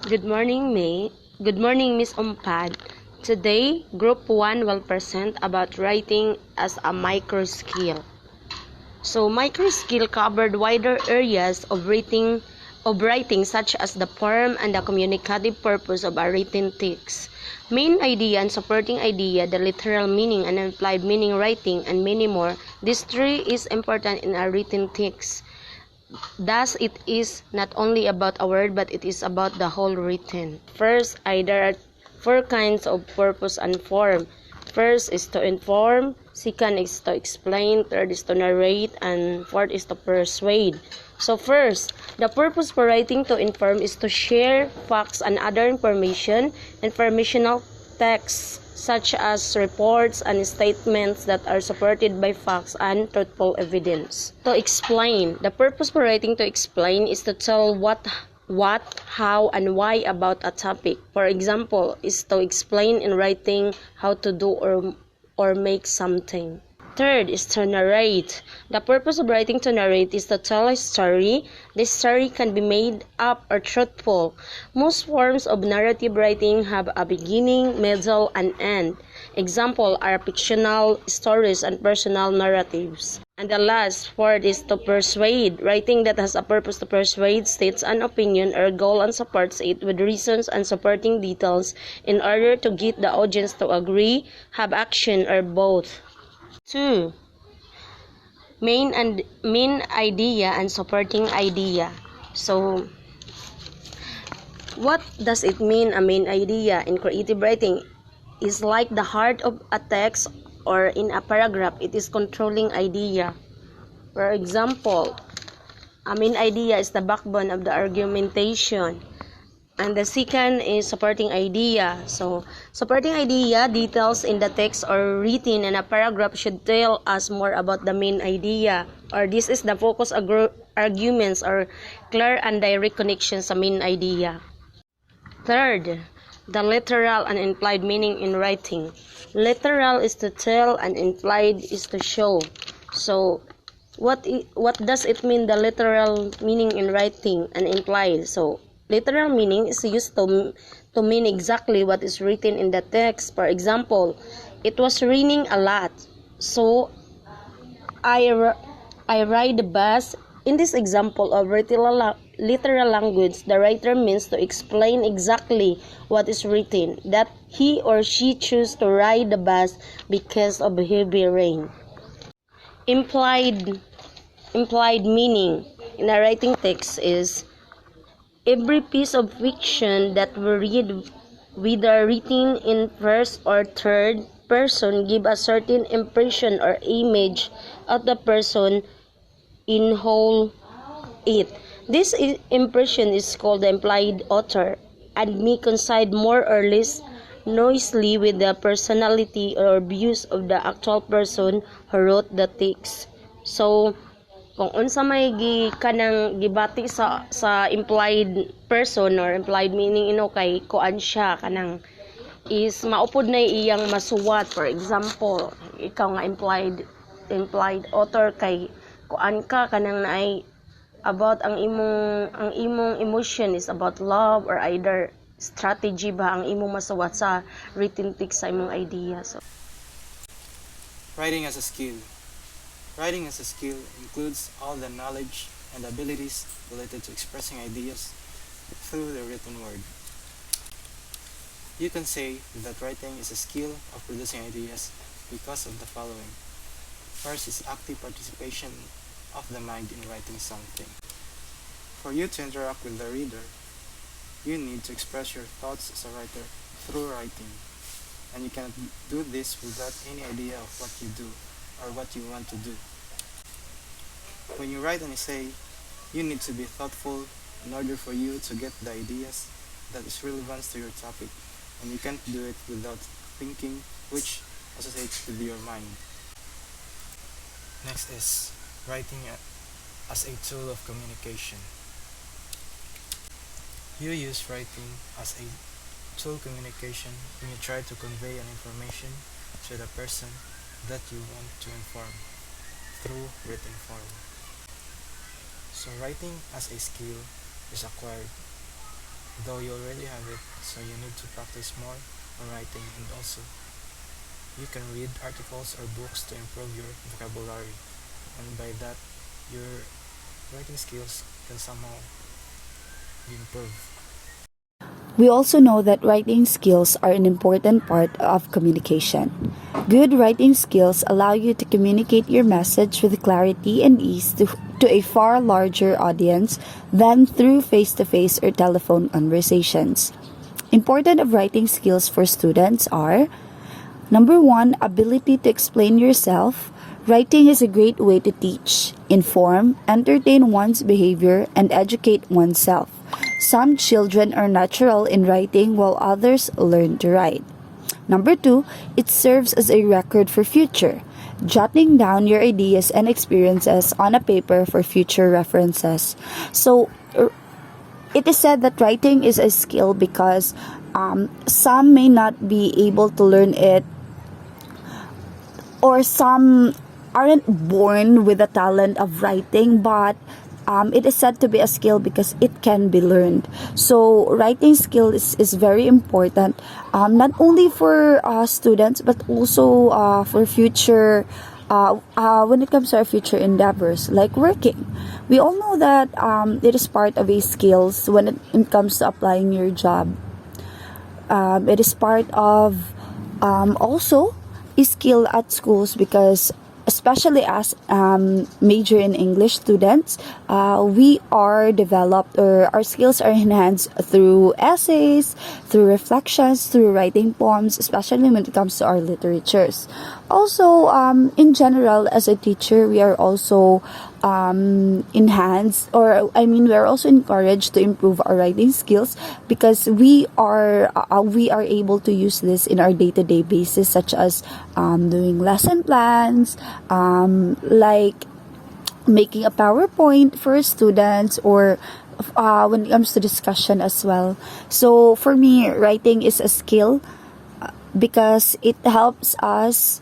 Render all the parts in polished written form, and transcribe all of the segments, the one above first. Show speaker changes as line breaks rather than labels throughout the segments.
Good morning, May. Good morning, Miss Umpad. Today, Group 1 will present about writing as a micro skill. So, micro skill covered wider areas of writing such as the form and the communicative purpose of a written text. Main idea and supporting idea, the literal meaning and implied meaning writing, and many more. This three is important in a written text. Thus, it is not only about a word, but it is about the whole written. First, there are four kinds of purpose and form. First is to inform, second is to explain, third is to narrate, and fourth is to persuade. So first, the purpose for writing to inform is to share facts and other informational texts such as reports and statements that are supported by facts and truthful evidence. To explain, the purpose for writing to explain is to tell what, how, and why about a topic. For example, is to explain in writing how to do or make something. Third is to narrate. The purpose of writing to narrate is to tell a story. The story can be made up or truthful. Most forms of narrative writing have a beginning, middle, and end. Examples are fictional stories and personal narratives. And the last, fourth, is to persuade. Writing that has a purpose to persuade states an opinion or goal and supports it with reasons and supporting details in order to get the audience to agree, have action, or both. 2. Main idea and supporting idea. So, what does it mean, a main idea? In creative writing, is like the heart of a text or in a paragraph. It is controlling idea. For example, a main idea is the backbone of the argumentation. And the second is supporting idea. So, supporting idea, details in the text or written in a paragraph should tell us more about the main idea. Or this is the focus arguments or clear and direct connections sa main idea. Third, the literal and implied meaning in writing. Literal is to tell and implied is to show. So, what does it mean, the literal meaning in writing and implied? So, literal meaning is used to mean exactly what is written in the text. For example, it was raining a lot, so I ride the bus. In this example of literal language, the writer means to explain exactly what is written, that he or she chose to ride the bus because of heavy rain. Implied meaning in a writing text is every piece of fiction that we read, whether written in first or third person, give a certain impression or image of the person in whole it. This impression is called the implied author and may coincide more or less noisily with the personality or views of the actual person who wrote the text. So, kung unsa may kanang gibati sa implied person or implied meaning kay kuan siya kanang is maupod na iyang masuwat. For example, ikaw nga implied author kay kuan ka kanang naay about ang imong emotion is about love or either strategy ba ang imong masuwat sa written text sa imong idea. So,
writing as a skill. Writing as a skill includes all the knowledge and abilities related to expressing ideas through the written word. You can say that writing is a skill of producing ideas because of the following. First is active participation of the mind in writing something. For you to interact with the reader, you need to express your thoughts as a writer through writing, and you cannot do this without any idea of what you do or what you want to do. When you write an essay, you need to be thoughtful in order for you to get the ideas that is relevant to your topic, and you can't do it without thinking, which associates with your mind. Next is writing as a tool of communication. You use writing as a tool communication when you try to convey an information to the person that you want to inform through written form. So writing as a skill is acquired though you already have it, so you need to practice more on writing, and also you can read articles or books to improve your vocabulary, and by that your writing skills can somehow be improved.
We also know that writing skills are an important part of communication. Good writing skills allow you to communicate your message with clarity and ease to a far larger audience than through face-to-face or telephone conversations. Important of writing skills for students are: number one, ability to explain yourself. Writing is a great way to teach, inform, entertain one's behavior, and educate oneself. Some children are natural in writing while others learn to write. Number two, it serves as a record for future, jotting down your ideas and experiences on a paper for future references. So, it is said that writing is a skill because some may not be able to learn it, or some aren't born with the talent of writing, but it is said to be a skill because it can be learned. So writing skill is very important, not only for students but also for future, when it comes to our future endeavors like working. We all know that it is part of a skills when it comes to applying your job. It is part of also a skill at schools because especially as major in English students, we are developed, or our skills are enhanced through essays, through reflections, through writing poems, especially when it comes to our literatures. Also, in general, as a teacher, we are also enhanced, or I mean, we are also encouraged to improve our writing skills because we are able to use this in our day-to-day basis, such as doing lesson plans, like making a PowerPoint for students, or when it comes to discussion as well. So for me, writing is a skill because it helps us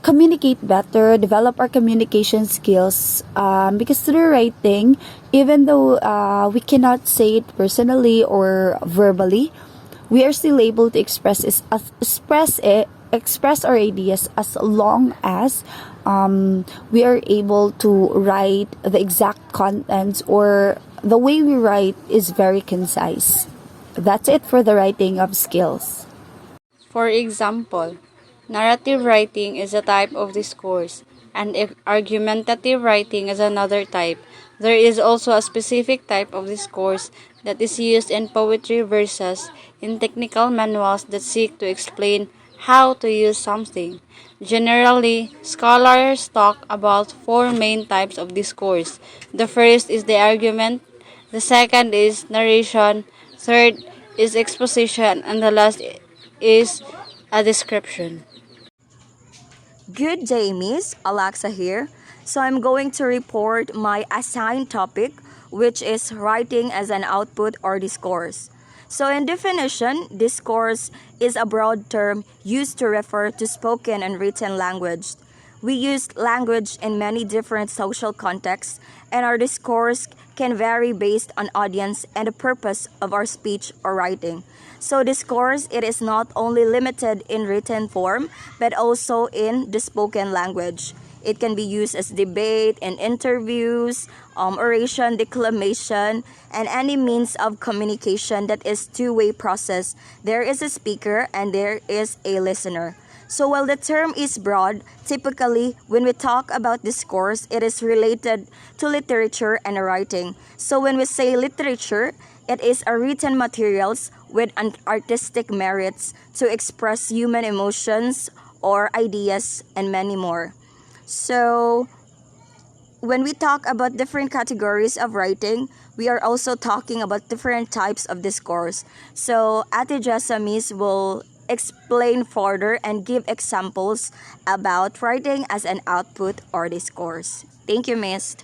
communicate better, develop our communication skills, because through writing, even though we cannot say it personally or verbally, we are still able to express our ideas as long as we are able to write the exact contents, or the way we write is very concise. That's it for the writing of skills.
For example, narrative writing is a type of discourse, and argumentative writing is another type. There is also a specific type of discourse that is used in poetry verses, in technical manuals that seek to explain how to use something. Generally, scholars talk about four main types of discourse. The first is the argument, the second is narration, third is exposition, and the last is a description.
Good day, Miss. Alexa here. So I'm going to report my assigned topic, which is writing as an output or discourse. So in definition, discourse is a broad term used to refer to spoken and written language. We use language in many different social contexts, and our discourse can vary based on audience and the purpose of our speech or writing. So discourse, it is not only limited in written form, but also in the spoken language. It can be used as debate and interviews, oration, declamation, and any means of communication that is two-way process. There is a speaker and there is a listener. So while the term is broad, typically when we talk about discourse, it is related to literature and writing. So when we say literature, it is a written materials with an artistic merits to express human emotions or ideas and many more. So when we talk about different categories of writing, we are also talking about different types of discourse. So Ate Jessa Miss will explain further and give examples about writing as an output or discourse. Thank you, Miss.